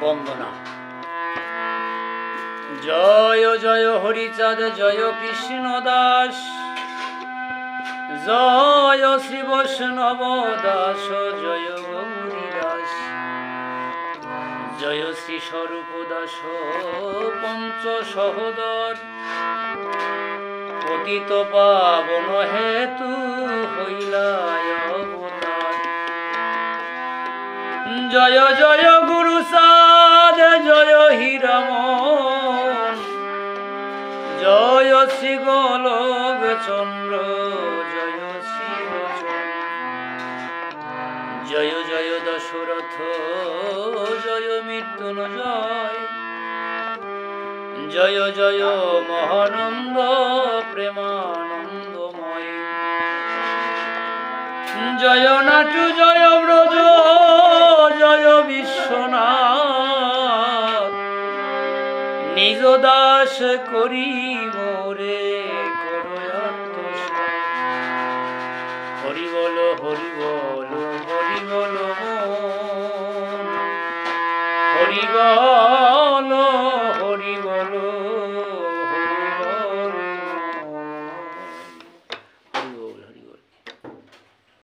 বন্দনা। জয় জয় হরিচাঁদ, জয় কৃষ্ণ দাস, জয় শ্রী বৈষ্ণব দাস, জয় গৌরী দাস, জয় শ্রী স্বরূপ দাস পঞ্চ সহোদর, পতিত পাবন হেতু হইলায় অবতার। জয় জয় গুরু সাদ, জয় হীরামন, জয় শ্রী গোলক চন্দ্র, জয় শ্রী বচন, জয় জয় দশরথ, জয় মৃত্যুঞ্জয়, জয় জয় মহানন্দ প্রেমানন্দময়, জয় নাটু, জয় ব্রজ, জয় বিশ্বনাথ, নিজ দাস করি মোরে করো আত্মসাৎ। হরি বল হরি বল হরি বল মন, হরি বল